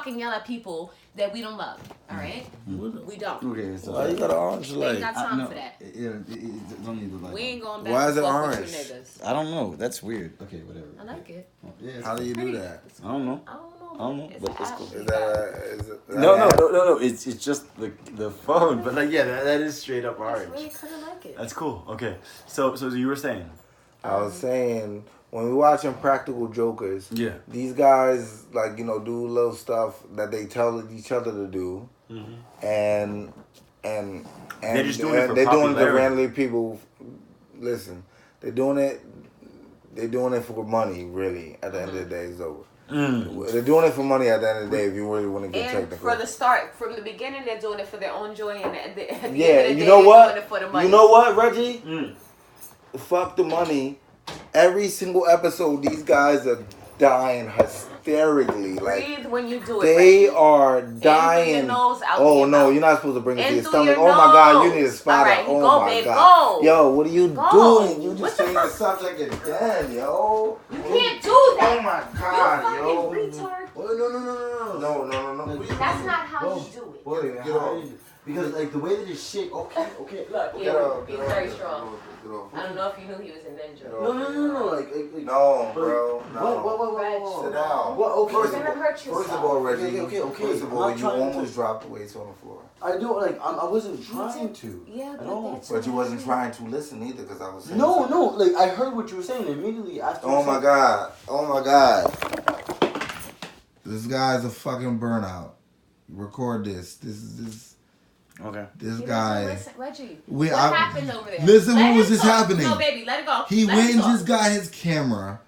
fucking yell at people that we don't love. All right? We don't. Okay, so why you got an orange We ain't light? got time for that. Don't need the light. We ain't going back Why is and it forth with orange? you niggas. I don't know. That's weird. Okay, whatever. I like it. Yeah, How do you do that? I don't know. I don't know. I don't know, but it's cool. Is that No. It's just the phone, but like that is straight up I orange. really kind of like it. That's cool. Okay, so you were saying? I was saying when we watching Practical Jokers, these guys like do little stuff that they tell each other to do, and they're just doing it for they're doing it to popularity. randomly people. Listen, they're doing it. They're doing it for money. Really, at the end of the day, it's over. They're doing it for money at the end of the day. If you really want to get And technical, for the start, from the beginning, they're doing it for their own joy, and at the end of the yeah, day, you know they're what? doing it for the money. You know what, Reggie? Fuck the money. Every single episode, these guys are dying hysterically. Like breathe when you do it. they Reggie. are In through dying. your nose, out Oh your no, mouth. you're not supposed to bring it to In your through stomach. your Oh my God, you need a nose. spotter. All right, Oh go, my babe, God, go. yo, what are you Go. doing? You What just the changed the fuck? subject again, yo. You can't do that. Oh my God, you yo. fucking retard. No. That's not how you do it. Wait, Get off. because like the way that it shake. Okay. Look, Get yeah, off, he's get very off, strong. get off. I don't know if you knew he was a ninja. No. Like No, bro. No. What? Sit down. What? Okay. You're gonna hurt yourself. First of all, Reggie. Okay. First of I'm all, not you trying almost to- dropped the weights on the floor. I don't like. I wasn't trying to. Yeah, at all. that's But you wasn't trying to listen either because I was saying No. something. Like I heard what you were saying immediately after. Oh my God. Oh my God. This guy's a fucking burnout. Record this. Okay. This He guy. doesn't listen. Reggie, We- what I- happened over there? Listen, Let what was him this talk. happening? No, baby, let it go. He Let him wins talk. this guy his camera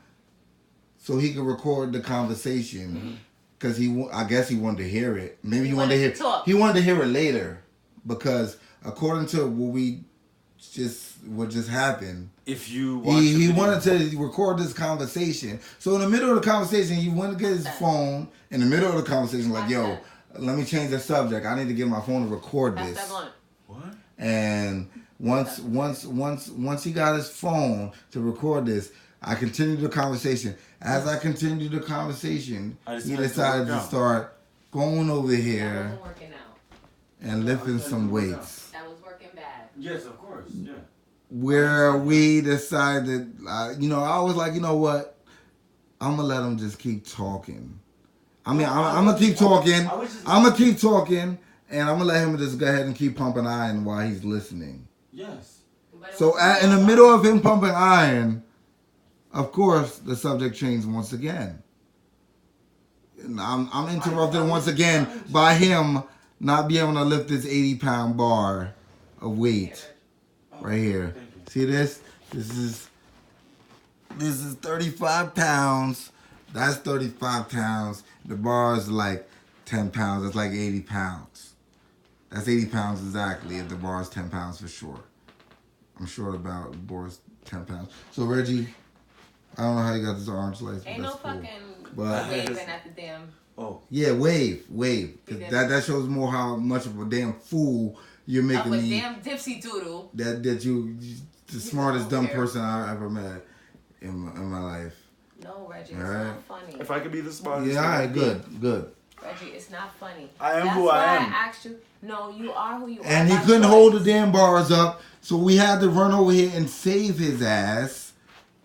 so he could record the conversation because I guess he wanted to hear it. Maybe he wanted to hear. talk. He wanted to hear it later because according to what just happened. If you watch He wanted to record this conversation. So in the middle of the conversation, he went to get his phone. In the middle of the conversation, like, yo, let me change the subject. I need to get my phone to record Pass this. that blunt. What? And once he got his phone to record this, I continued the conversation. As I continued the conversation, he decided to start going over That here wasn't working out. and lifting some weights. That was working bad. Yes, of course. Yeah. Where we decided, I was like, you know what? I'm going to let him just keep talking. I'm going to keep talking. I'm going to keep talking. And I'm going to let him just go ahead and keep pumping iron while he's listening. Yes. So in the middle of him pumping iron, of course, the subject changed once again. And I'm interrupted once again by him not being able to lift this 80-pound bar of weight right here. See this? This is 35 pounds. That's 35 pounds. The bar is like 10 pounds. It's like 80 pounds. That's 80 pounds exactly if the bar is 10 pounds for sure. I'm sure about the bar is 10 pounds. So Reggie, I don't know how you got this orange light. Ain't no that's cool. fucking But waving at the damn. Oh. yeah, wave. 'Cause that shows more how much of a damn fool you're making Of a me. damn dipsy doodle. That you the smartest dumb person I ever met in my life. No, Reggie, it's Alright. not funny. If I could be the smartest. Yeah, all right, good. Reggie, it's not funny. I am That's who I why am. I asked you. No, you are who you are. And he by couldn't choice. hold the damn bars up, so we had to run over here and save his ass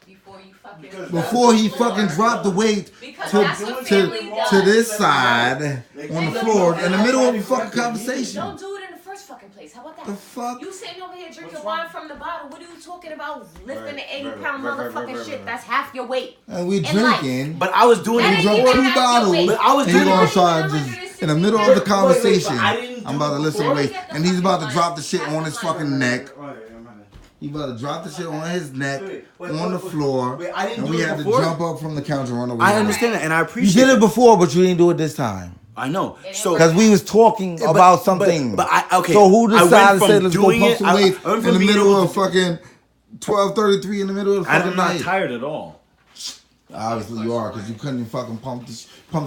before he fucking dropped the weight Because to that's what family does. this side on the floor in the middle of a fucking conversation. Don't do it in the first fucking place. How about that? The fuck? You sitting over here drinking wine from the bottle. What are you talking about? Lifting the 80-pound motherfucking shit. That's half your weight. And we In drinking. But I was doing That He ain't drunk even two half your bottles. weight. But I was And he doing gonna it. try just in the middle of the conversation. I didn't I'm do about to it listen before. weight, and he's about to drop the shit on his fucking neck. He about to drop the shit on his neck, on the floor, and we had to jump up from the counter and run away. I understand that, and I You appreciate did it before, but you didn't do it this time. I know. So Because we was talking about something. But okay. So who I went decided to from say let's go doing pump it- some I weight went in from the being middle able of fucking 12:33 in the middle of the fucking I'm not night? tired at all. Obviously you are, because you couldn't even fucking pump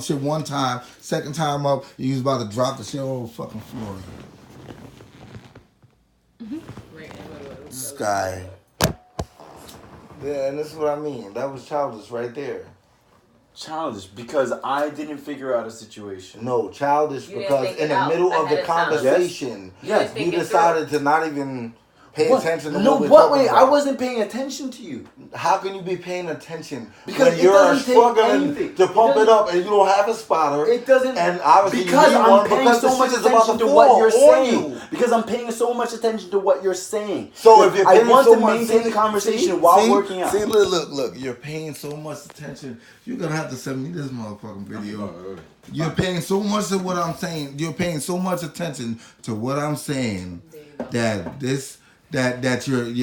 shit one time. Second time up, you was about to drop the shit over the fucking floor. This guy. Yeah, and this is what I mean. That was childish right there. Childish because I didn't figure out a situation. No, childish You didn't because think in it the out middle of the ahead of time. conversation, Yes. think you it decided to not even pay attention to No, what we're what? talking Wait, about. I wasn't paying attention to you. How can you be paying attention Because when it you're doesn't take struggling anything. to It pump it doesn't- up and you don't have a spotter? It doesn't, And obviously because you need I'm one paying because so the much shit is about attention to to what fall you're on saying. you. Because I'm paying so much attention to what you're saying. So if you're I paying want so to much, maintain the conversation while working out. See, look, you're paying so much attention. You're gonna have to send me this motherfucking video. You're paying so much of what I'm saying. You're paying so much attention to what I'm saying that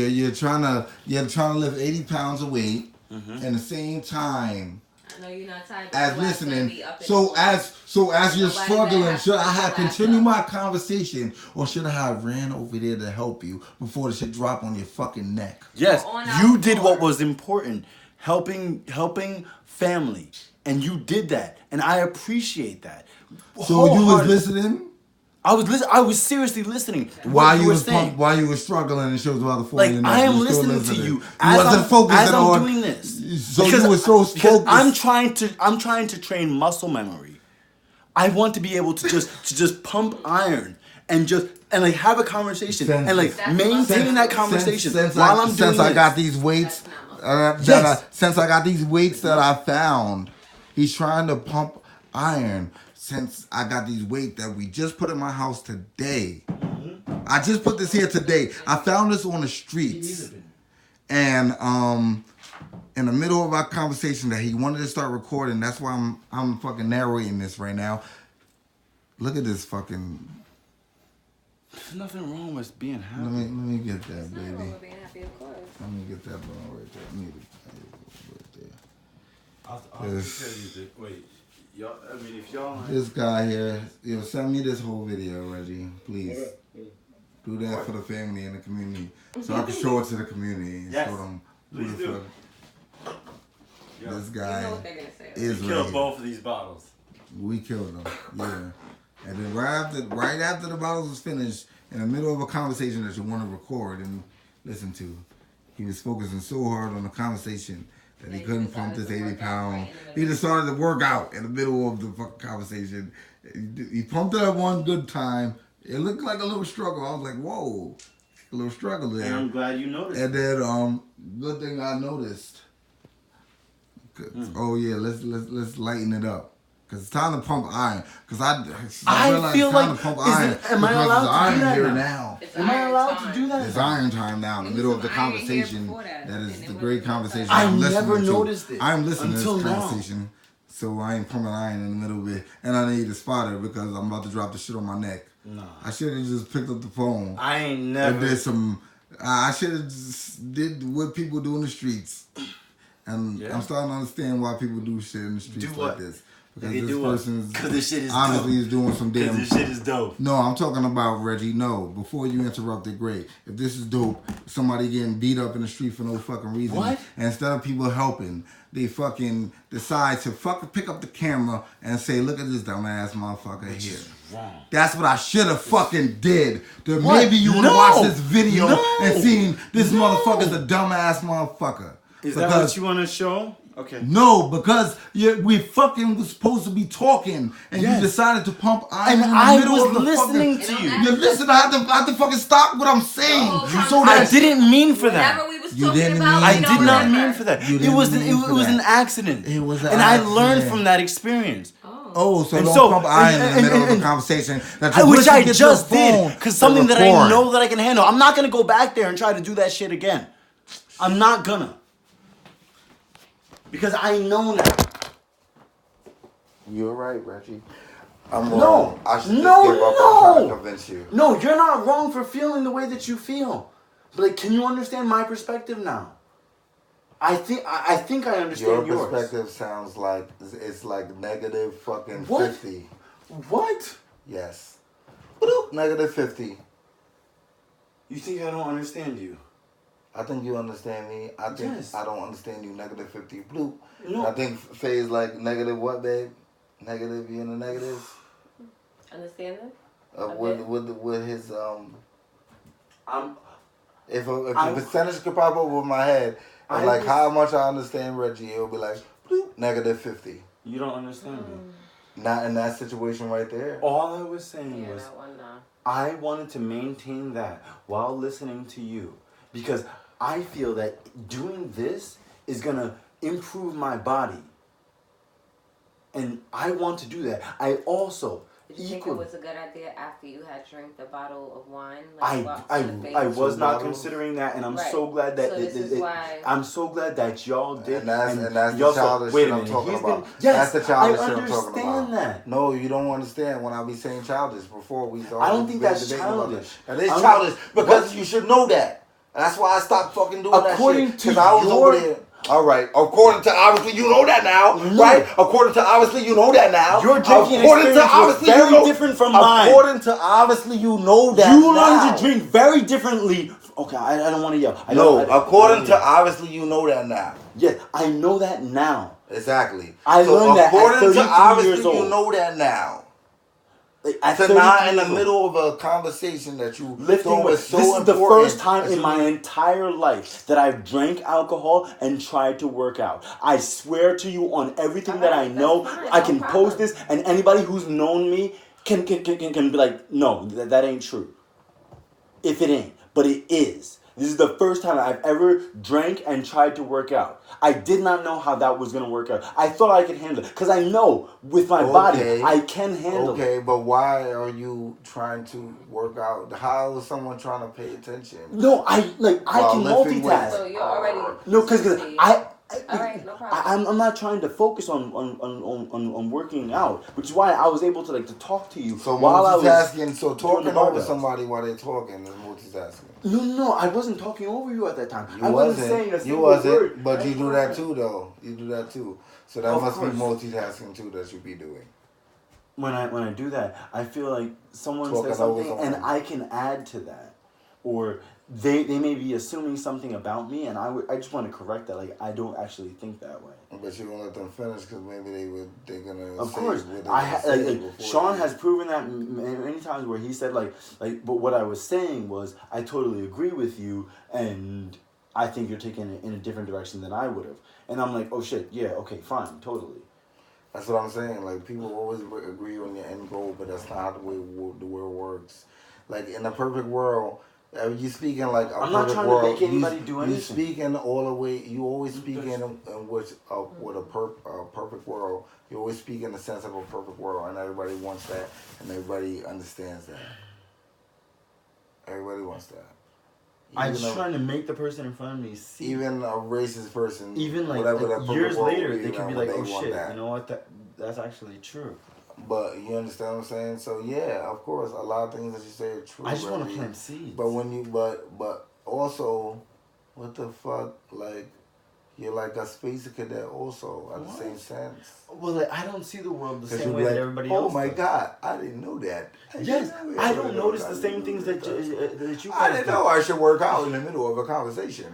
you're trying to lift 80 pounds of weight and the same time I know you're not tired. as listening. So as you're struggling, should I have continued my conversation or should I have ran over there to help you before the shit drop on your fucking neck? Yes, on our you did floor. what was important, helping family, and you did that, and I appreciate that. So you was Wholeheartedly. listening I was listening. I was seriously listening. to what while you were was saying. while you was struggling and shit was about to fall Like in your neck. I am You still listening to you You as wasn't I'm, focusing as I'm on doing this. So you were so because focused. I'm trying to train muscle memory. I want to be able to just pump iron and like have a conversation Since- and like That's maintain that conversation while I'm doing since I this. got these weights Yes. since I got these weights that I found, he's trying to pump iron. Since I got these weights that we just put in my house today, I just put this here today. I found this on the streets, and in the middle of our conversation that he wanted to start recording. That's why I'm fucking narrating this right now. Look at this fucking. There's nothing wrong with being happy. Let me get that, Nothing wrong baby. with being happy, of course. Let me get that ball right there. I need it right there. I'll Yes. tell you that. Wait, y'all. I mean, if y'all. This guy here, send me this whole video, Reggie, please. Do that for the family and the community, so I can show it to the community and Yes. show them who Please the do. fuck this You guy know what they're gonna say. is. We killed Reggie. both of these bottles. We killed him, yeah. And then right after the bottles was finished, in the middle of a conversation that you want to record and listen to, he was focusing so hard on the conversation that he couldn't pump this 80-pound. He just started to work out in the middle of the fucking conversation. He pumped it up one good time. It looked like a little struggle. I was like, whoa, a little struggle there. And I'm glad you noticed. And then good thing I noticed. Oh yeah, let's lighten it up. Cause it's time to pump iron. Cause I realized feel it's time like- to pump is iron. it- am I because allowed it's to do iron that here now? now. It's Am I iron allowed time. to do that? It's iron time now in the middle of the Some iron here conversation. before that, That and is it the wasn't great no conversation time. I I'm never listening to. noticed it I'm listening until to this now. conversation. So I ain't pumping iron in the middle of it. And I need a spotter because I'm about to drop the shit on my neck. No. I should have just picked up the phone. I ain't And never. did some. I should have just did what people do in the streets. And Yeah. I'm starting to understand why people do shit in the streets Do like what? this. Because They this do what? person's 'Cause this shit is honestly dope. is doing some Because damn. this shit is dope. No, I'm talking about Reggie. No, before you interrupted, great. If this is dope, somebody getting beat up in the street for no fucking reason. What? And instead of people helping, they fucking decide to fucking pick up the camera and say, "Look at this dumbass motherfucker here." Wrong. That's what I should have fucking did. That What? maybe you would have No. watched this video No. and seen this No. motherfucker's a dumbass motherfucker. Is that what you want to show? Okay. No, because we fucking was supposed to be talking, and Yes. you decided to pump iron And in the I middle was of the listening fucking, to you. You listen, I have to fucking stop what I'm saying. whole So I that didn't mean for that. Whatever we was You talking didn't about, mean I we for did don't not remember. mean for that. You It didn't was mean for an that. accident. It was an and I accident. learned from that experience. Oh, so And don't so- pump iron in the middle of and- a conversation. That you Which wish you I get just your phone did. Because to something that I record. know that I can handle. I'm not going to go back there and try to do that shit again. I'm not gonna. Because I know now. You're right, Reggie. I'm No. wrong. I should just No, give up on trying to no. convince you. No, you're not wrong for feeling the way that you feel. But like, can you understand my perspective now? I think I Your understand yours. perspective sounds like it's like negative fucking What? 50. What? Yes. Bloop, negative 50. You think I don't understand you? I think you understand me. I think Yes. I don't understand you. Negative 50. Bloop. No. I think Faye's like negative what, babe? Negative, you in the negatives? Understand it? With his I'm. if I- the percentage could pop up with my head and I like was- how much I understand Reggie, it'll be like bloop, negative 50. You don't understand me. Not in that situation right there. All I was saying was, that one, I wanted to maintain that while listening to you. Because I feel that doing this is going to improve my body. And I want to do that. I also... Did you think it was a good idea after you had drank the bottle of wine? I was not considering that, and I'm so glad that I'm so glad that y'all did. And that's the childish shit I'm talking about. That's the childish shit I'm talking about. I understand that. No, you don't understand when I be saying childish before we start. I don't think that's childish. That is childish because you should know that. And that's why I stopped fucking doing that shit. According to I was over there. All right. According to obviously you know that now, right? According to obviously you know that now. Your drinking experience was very different from mine. According to obviously you know that you learned to drink very differently. Okay, I don't want to yell. According to obviously you know that now. Yes, I know that now. Exactly. I learned that at 33 years old. You know that now. At to not in the middle of a conversation that you lifting weights. So this is the first time in my entire life that I've drank alcohol and tried to work out. I swear to you on everything that I know, I can post this, and anybody who's known me can be like, no, that ain't true. If it ain't, but it is. This is the first time I've ever drank and tried to work out. I did not know how that was going to work out. I thought I could handle it. Because I know with my body, I can handle it. Okay, but why are you trying to work out? How is someone trying to pay attention? No, I can multitask. So you're already... No, because all right, no problem. I'm not trying to focus on working out, which is why I was able to talk to you while I was multitasking. So talking over somebody while they're talking is multitasking. No, I wasn't talking over you at that time. I wasn't saying a single word. But you do that too, though. You do that too. So that must be multitasking too that you be doing. When I do that, I feel like someone says something and I can add to that, or they may be assuming something about me, and I just want to correct that. Like, I don't actually think that way. But you're gonna let them finish because maybe they're gonna. Of course, Sean has proven that many times where he said but what I was saying was I totally agree with you, and I think you're taking it in a different direction than I would have, and I'm like, oh shit, yeah, okay, fine, totally. That's what I'm saying. Like, people always agree on your end goal, but that's not the way the world works. Like, in a perfect world. You speaking like a I'm not trying world. to make anybody do anything. You speaking all the way. You always speak in which with a perfect world. You always speak in the sense of a perfect world, and everybody wants that, and everybody understands that. Everybody wants that. I'm just trying to make the person in front of me see. Even a racist person, even years later, they can be like, "Oh shit, you know what? That's actually true." But you understand what I'm saying? So yeah, of course, a lot of things that you say are true. I just want to plant seeds. But when you, but also, what the fuck? Like, you're like a space cadet also at the same sense. Well, I don't see the world the same way that everybody else. Oh my God, I didn't know that. Yes, I don't notice the same things that you. I didn't know I should work out in the middle of a conversation.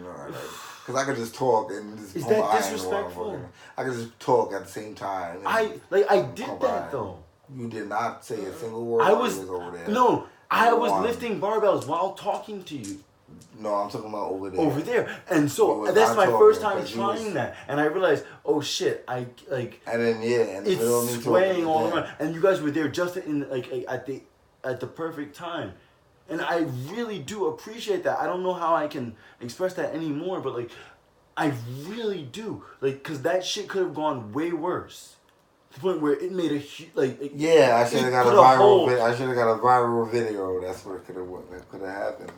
Because I could just talk and just. Is that disrespectful? I could just talk at the same time. I did that though. You did not say a single word. I was over there. No, I was lifting barbells while talking to you. No, I'm talking about over there. Over there, and so that's my first time trying that, and I realized, oh shit, And then it's swaying all around, and you guys were there just in at the perfect time. And I really do appreciate that. I don't know how I can express that anymore, but I really do. Because that shit could have gone way worse. To the point where it made yeah, I should have got a viral. I should have got a viral video. That's what could have happened.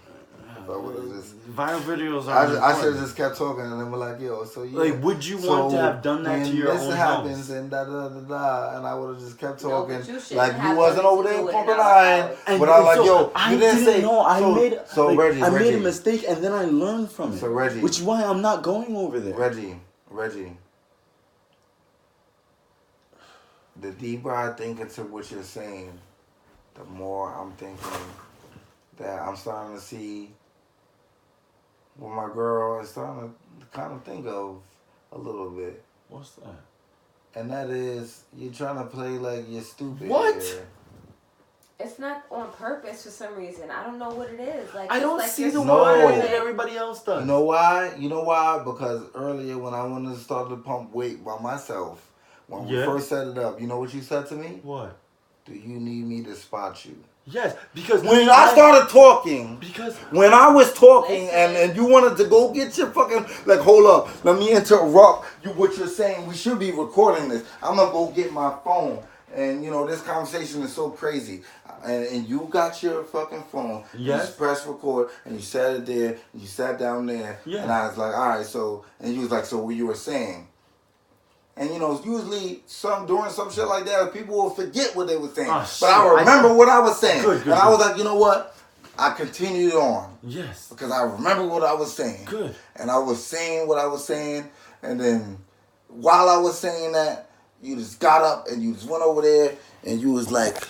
Viral videos are. I should have just kept talking, and then we're like, yo, so yeah. Would you want to have done that to your own house? This happens, and and I would have just kept talking. You wasn't over there pumping iron, but I was like, yo, I you didn't say. No, I Reggie, I made a mistake, and then I learned from it. So Reggie, which is why I'm not going over there. Reggie. The deeper I think into what you're saying, the more I'm thinking that I'm starting to see what my girl is starting to kind of think of a little bit. What's that? And that is, you're trying to play like you're stupid. What? Here. It's not on purpose for some reason. I don't know what it is. Like I don't like see the No. way that everybody else does. You know why? You know why? Because earlier when I wanted to start to pump weight by myself, when we first set it up, you know what you said to me? What? Do you need me to spot you? Yes, because when I started talking, because when I was talking and you wanted to go get your fucking, like, hold up, let me interrupt you. What you're saying, we should be recording this. I'm gonna go get my phone, and you know this conversation is so crazy. And you got your fucking phone. Yes. You just press record, and you sat it there, and you sat down there, and I was like, all right, so, and you was like, so what you were saying. And you know, usually during some shit like that, people will forget what they were saying. But I remember what I was saying. Good, I was like, you know what? I continued on. Yes. Because I remember what I was saying. Good. And I was saying what I was saying. And then while I was saying that, you just got up and you just went over there and you was like,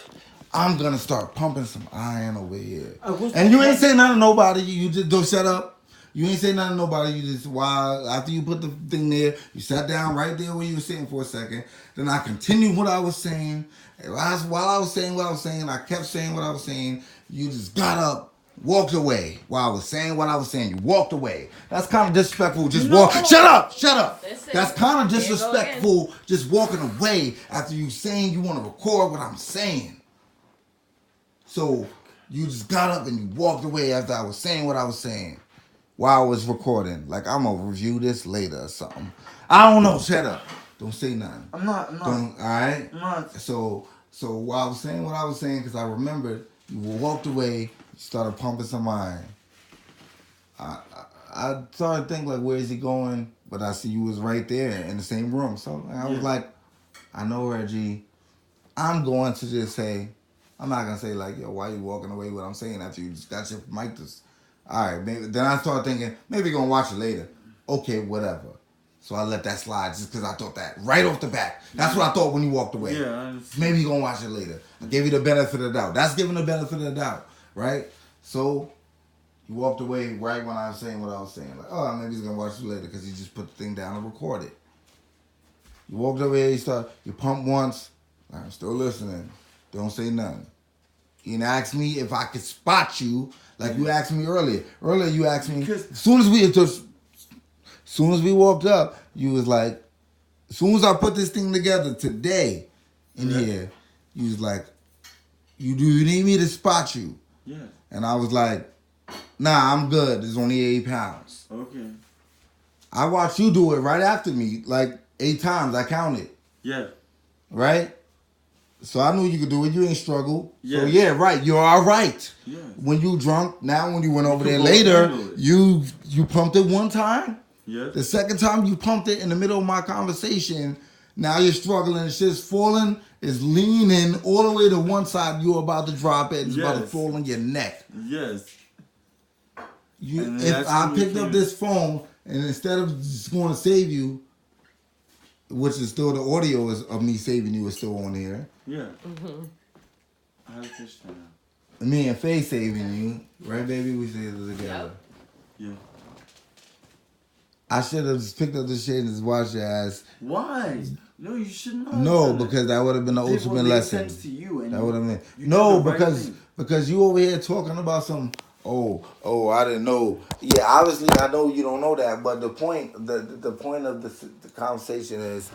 I'm going to start pumping some iron over here. And you ain't say nothing to nobody. You just don't shut up. You ain't say nothing to nobody. You just, after you put the thing there, you sat down right there where you were sitting for a second. Then I continued what I was saying. And while I was saying what I was saying, I kept saying what I was saying. You just got up, walked away while I was saying what I was saying. You walked away. That's kind of disrespectful. Just walk. Shut up. Shut up. That's kind of disrespectful. Just walking away after you saying you want to record what I'm saying. So you just got up and you walked away after I was saying what I was saying. While I was recording, like I'm gonna review this later or something. I don't know. Shut up. Don't say nothing. I'm not. All right. I'm not. So while I was saying what I was saying, because I remembered, you walked away, you started pumping some iron. I started to think like, where is he going? But I see you was right there in the same room. So I was like, I know, Reggie. I'm going to just say, I'm not gonna say like, yo, why you walking away? What I'm saying after you just got your mic to. All right, maybe, then I started thinking, maybe gonna watch it later. Okay, whatever. So I let that slide just because I thought that right off the bat. That's what I thought when you walked away. Yeah. Maybe you're gonna watch it later. I gave you the benefit of the doubt. That's giving the benefit of the doubt, right? So you walked away right when I was saying what I was saying. Like, oh, maybe he's gonna watch it later because he just put the thing down and recorded. You walked away, you pumped once. I'm still listening. Don't say nothing. You didn't ask me if I could spot you. Like you asked me earlier. Earlier you asked me, as soon as we walked up, you was like, as soon as I put this thing together today in here, you was like, do you need me to spot you? Yeah. And I was like, nah, I'm good. It's only 8 pounds. Okay. I watched you do it right after me, like 8 times. I counted. Yeah. Right? So I knew you could do it. You ain't struggle. Yeah. So yeah, right. You're all right. Yeah. When you drunk, now when you went over there later, you pumped it one time. Yeah. The second time you pumped it in the middle of my conversation, now you're struggling. It's just falling. It's leaning all the way to one side. You're about to drop it. It's about to fall on your neck. Yes. If I picked up this phone and instead of just going to save you, which is still the audio of me saving you is still on here. Yeah. Mm-hmm. I understand. Me and Faye saving you, right, baby? We saved it together. Yep. Yeah. I should have just picked up this shit and just watched your ass. Why? No, you shouldn't have. No, because that would have been the ultimate lesson. Sense to you, and that would have been. No, because you over here talking about some. Oh, I didn't know. Yeah, obviously I know you don't know that, but the point of the conversation is,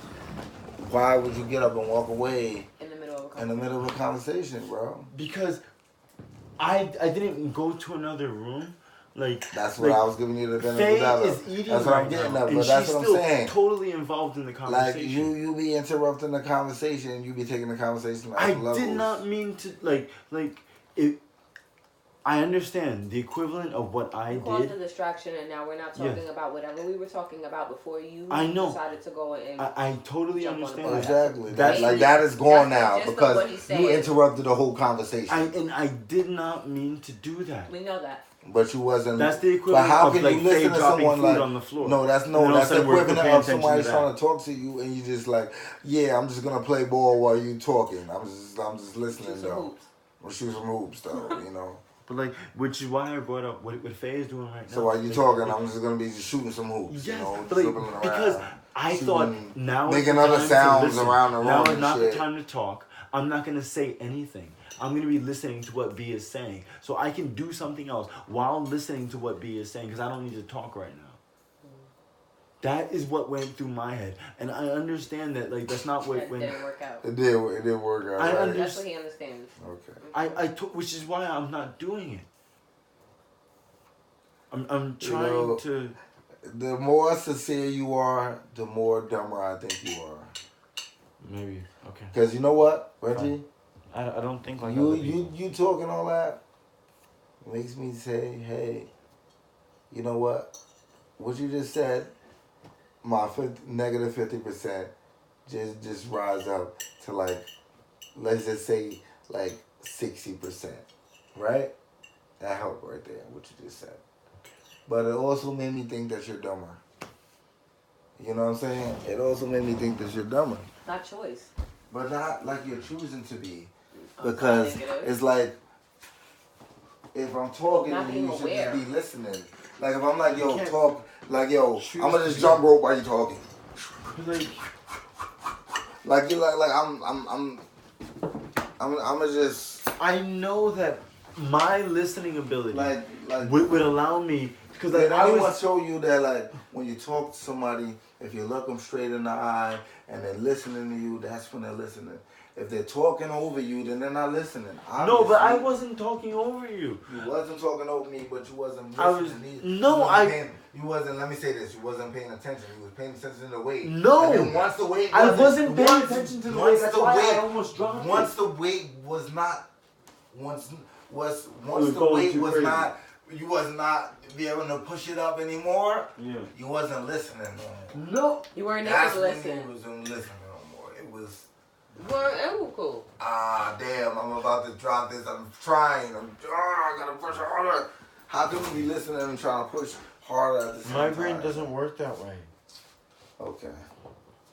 why would you get up and walk away in the middle of a conversation, bro? Because I didn't go to another room. Like that's what I was giving you the benefit of the doubt. That's what I'm getting at, but that's what I'm saying. Totally involved in the conversation. Like you be interrupting the conversation. You be taking the conversation. I did not mean to like it. I understand the equivalent of what I did. Caused a distraction, and now we're not talking about whatever we were talking about before you decided to go and. I totally understand. Exactly. That is gone now because you interrupted the whole conversation. I did not mean to do that. We know that. But you wasn't. That's the equivalent. But how can you listen to someone like on the floor? No, that's the equivalent of somebody trying to talk to you, and you just like, yeah, I'm just gonna play ball while you talking. I'm just listening though. Or shoot some hoops though, you know. But which is why I brought up what Faye is doing right now. So while you talking, I'm just gonna be just shooting some hoops. Yes, you know, because I thought now making other sounds around the room. Now is not the time to talk. I'm not going to say anything. I'm going to be listening to what B is saying. So I can do something else while listening to what B is saying because I don't need to talk right now. That is what went through my head. And I understand that, like, that's not what... It didn't work out. It didn't work out, right? That's what he understands. Okay. Which is why I'm not doing it. I'm trying to... The more sincere you are, the more dumber I think you are. Maybe, okay. Because you know what, Reggie? I don't think like you talking all that makes me say, hey, you know what? What you just said, my negative 50% just rise up to like, let's just say like 60%, right? That helped right there, what you just said. But it also made me think that you're dumber. You know what I'm saying? It also made me think that you're dumber. Not choice. But not like you're choosing to be. Because it's like, if I'm talking, you should just be listening. Like if I'm like, yo, talk, like, yo, I'm gonna just jump rope while you're talking. Like you like I'm gonna just. I know that my listening ability like would allow me, because like I want to show you that like when you talk to somebody, if you look them straight in the eye and they're listening to you, that's when they're listening. If they're talking over you, then they're not listening. Obviously, no, but I wasn't talking over you. You wasn't talking over me, but you wasn't listening. You wasn't, let me say this, you wasn't paying attention. You was paying attention to the weight. No. And then once the weight I wasn't paying attention to the weight. That's why I almost dropped it. Once the weight was not, once the weight was not, you was not be able to push it up anymore, you wasn't listening no more. No. You weren't able to listen. That's when you wasn't listening no more. It was... Well, cool. Damn, I'm about to drop this. I'm trying. I gotta push harder. How can we be listening and trying to push harder at the same time? My brain doesn't work that way. Okay.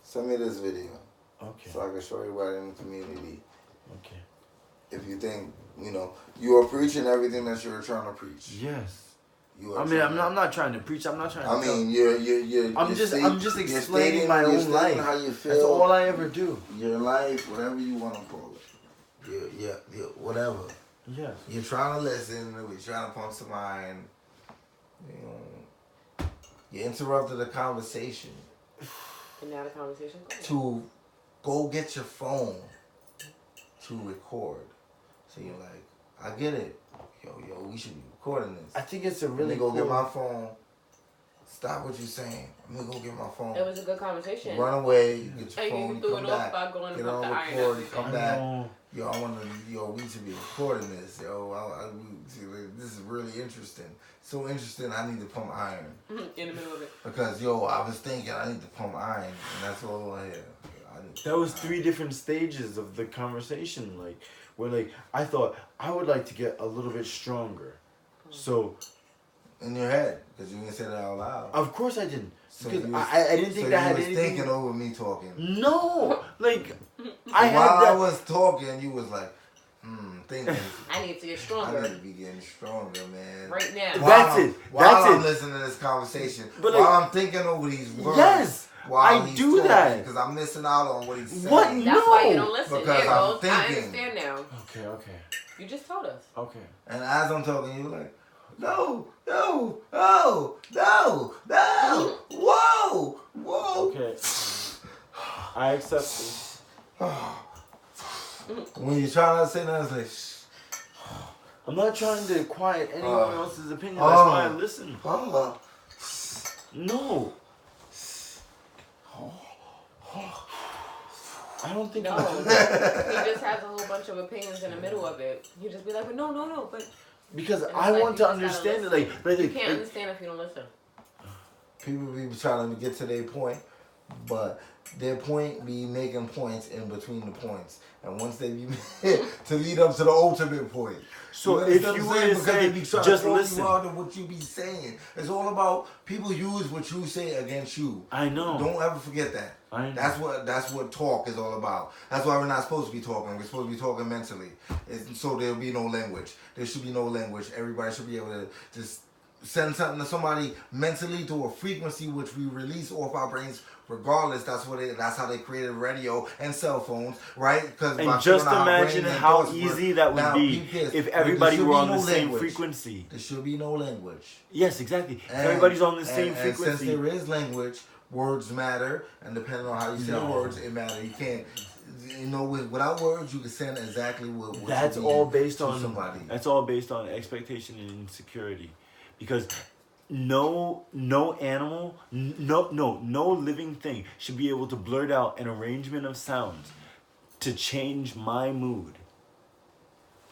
Send me this video. Okay. So I can show everybody in the community. Okay. If you think, you are preaching everything that you were trying to preach. Yes. I'm not trying to preach. I'm not trying to. I'm just explaining my own life. How you feel. That's all I ever do. Your life, whatever you want to call it. Yeah, whatever. Yes. You're trying to listen. We're trying to pump some iron. You interrupted the conversation. And now the conversation goes. To go get your phone to record. So you're like, I get it. Yo, we should be recording this. I think it's a really cool. Get my phone. Stop what you're saying. Let me go get my phone. It was a good conversation. Run away. Get your phone. You threw it off by going to pump the iron. Record. Come back. We should be recording this. This is really interesting. So interesting. I need to pump iron. In the middle of it. Because I was thinking I need to pump iron, and that's all I had. That was 3 different stages of the conversation, where I thought I would like to get a little bit stronger. So in your head, because you didn't say that out loud. Of course I didn't. So I didn't think that had anything. You was thinking over me talking. No, I was talking, you was like, thinking. I need to get stronger. I need to be getting stronger, man. Right now. While I'm listening to this conversation, while I'm thinking over these words. Yes. I do that because I'm missing out on what he's saying. What? That's why you don't listen. Because I'm thinking. I understand now. Okay. You just told us. Okay. And as I'm talking, you're like, no, whoa. Okay. I accept this. When you're trying to say that, it's like, shh. I'm not trying to quiet anyone else's opinion. That's why I listen. No. I don't think no. He just has a whole bunch of opinions in the middle of it. You just be like, but no, but because I want to understand it. You can't understand if you don't listen. People be trying to get to their point, but their point be making points in between the points, and once they be to lead up to the ultimate point. So if you were to say, just listen. What you be saying. It's all about people use what you say against you. I know. Don't ever forget that. I know. That's what talk is all about. That's why we're not supposed to be talking. We're supposed to be talking mentally. So there'll be no language. There should be no language. Everybody should be able to just send something to somebody mentally to a frequency which we release off our brains regardless. That's how they created radio and cell phones, right? And just imagine how easy that would be if everybody were on the same frequency. There should be no language. Yes, exactly. If everybody's on the same frequency. And since there is language, words matter, and depending on how you say words, it matters. You can't, without words, you can send exactly what that's you all based on somebody. That's all based on expectation and insecurity, because no animal, no living thing should be able to blurt out an arrangement of sounds to change my mood.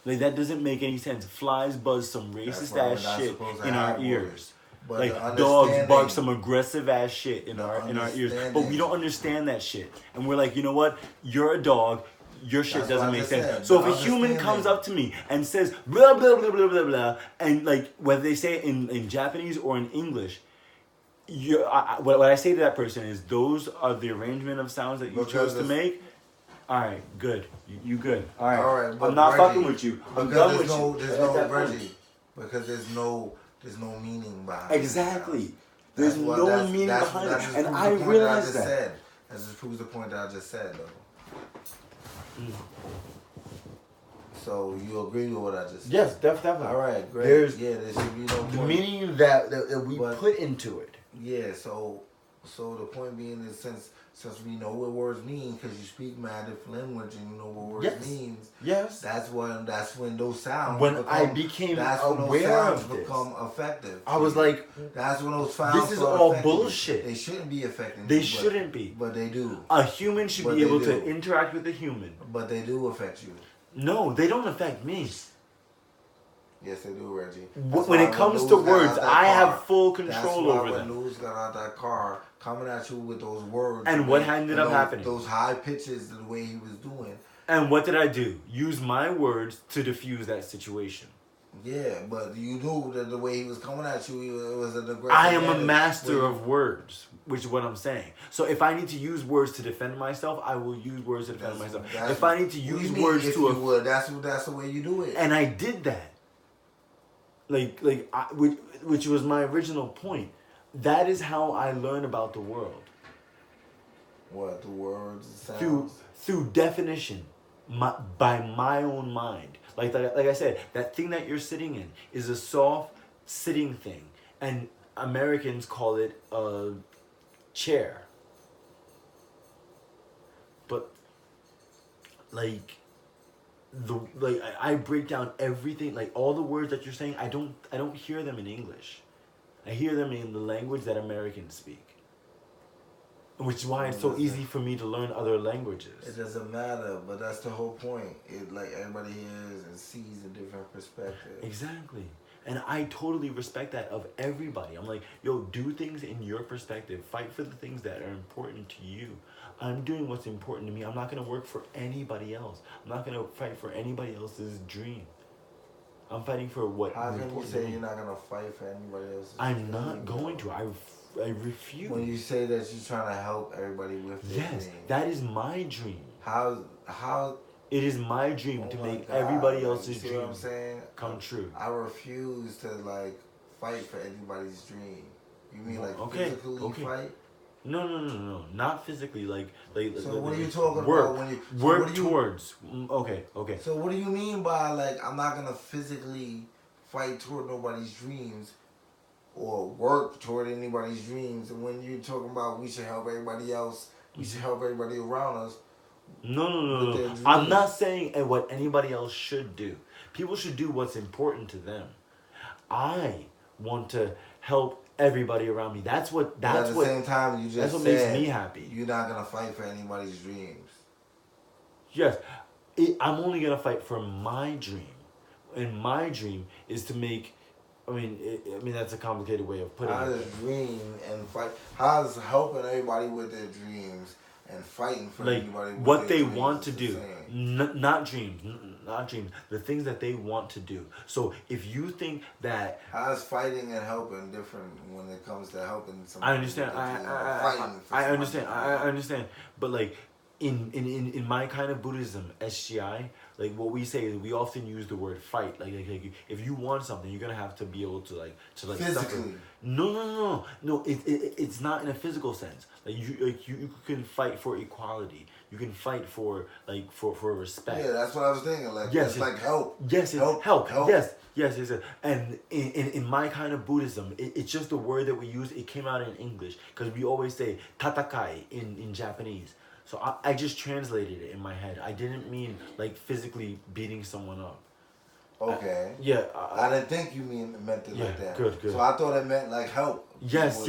Like, that doesn't make any sense. Flies buzz some racist ass shit in our ears. Like, dogs bark some aggressive ass shit in our ears. But we don't understand that shit. And we're like, you know what? You're a dog. Your shit doesn't make sense. So if a human comes up to me and says blah blah blah blah blah blah, and like whether they say it in Japanese or in English, what I say to that person is, those are the arrangement of sounds that you chose to make. All right, good. You good. All right. I'm not fucking with you. I'm done with you. There's no Reggie, because there's no meaning behind it. Exactly. There's no meaning behind it, and I realize that. That just proves the point that I just said, though. So you agree with what I just said? Yes, definitely. All right, great. There should be no point. The meaning that we put into it. Yeah, so the point being is, since we know what words mean, because you speak mad different language and you know what words means. Yes. That's when those sounds. I became aware of this, become effective. I was like, that's when those sounds. This is all bullshit. They shouldn't be effective. They shouldn't be. But they do. A human should be able to interact with a human. But they do affect you. No, they don't affect me. Yes, they do, Reggie. When it comes to words, I have full control over them. When News got out that car, coming at you with those words. And what ended up happening? Those high pitches, the way he was doing. And what did I do? Use my words to diffuse that situation. Yeah, but you knew that the way he was coming at you, it was an aggressive. I am a master of words, which is what I'm saying. So if I need to use words to defend myself, I will use words to defend myself. If I need to use words that's the way you do it. And I did that. Which was my original point. That is how I learn about the world. What, the words, the sounds? Through definition, by my own mind. Like I said, that thing that you're sitting in is a soft sitting thing, and Americans call it a chair. But I break down everything, like all the words that you're saying. I don't hear them in English. I hear them in the language that Americans speak. Which is why it's so easy for me to learn other languages. It doesn't matter, but that's the whole point. It, like, everybody hears and sees a different perspective. Exactly. And I totally respect that of everybody. I'm like, yo, do things in your perspective. Fight for the things that are important to you. I'm doing what's important to me. I'm not going to work for anybody else. I'm not going to fight for anybody else's dream. I'm fighting for what. How can you say you're not going to fight for anybody else's dream? I'm not going to. I refuse. When you say that you're trying to help everybody with their dream. Yes, that is my dream. How? It is my dream to make everybody else's dream come true. I refuse to fight for anybody's dream. You mean physically fight? No, not physically. So what are you talking about when you work towards? Okay. So what do you mean by I'm not gonna physically fight toward nobody's dreams or work toward anybody's dreams? And when you're talking about we should help everybody else, we should help everybody around us. No. I'm not saying what anybody else should do. People should do what's important to them. I want to help everybody around me. That's what same time, you just that's what makes me happy. You're not gonna fight for anybody's dreams. Yes, I'm only gonna fight for my dream, and my dream is to make. I mean that's a complicated way of putting it. How does dream and fight? How does helping everybody with their dreams and fighting for anybody with what their they dreams want to do, not dreams. Not dreams, the things that they want to do. So if you think that... How is fighting and helping different when it comes to helping somebody? I understand. I understand. But in my kind of Buddhism, SGI, like what we say is we often use the word fight. Like if you want something, you're gonna have to be able to physically. Suffer. No. It's not in a physical sense. Like you can fight for equality. You can fight for for respect. Yeah, that's what I was thinking. Like yes, it's like help. Yes, help. Yes. And in my kind of Buddhism, it's just the word that we use. It came out in English because we always say tatakai in Japanese. So I just translated it in my head. I didn't mean like physically beating someone up. Okay. I didn't think you meant it like that. Good. So I thought it meant like help. Yes.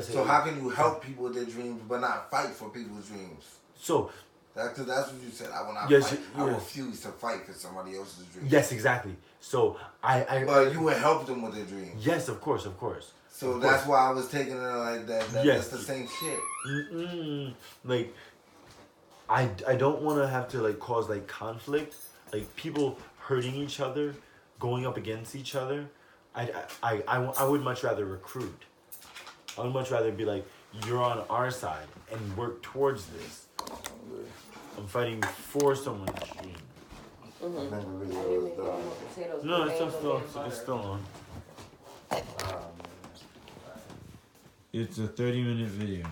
So how can you help people with their dreams but not fight for people's dreams? So that's what you said. I will not fight. I refuse to fight for somebody else's dreams. Yes, exactly. So But you would help them with their dreams. Yes, of course. So that's why I was taking it like that. That's the same shit. Like I don't want to have to like cause like conflict, like people hurting each other, going up against each other. I would much rather recruit. I would much rather be like, you're on our side and work towards this. I'm fighting for someone's dream. No, it's still on. It's a 30-minute video.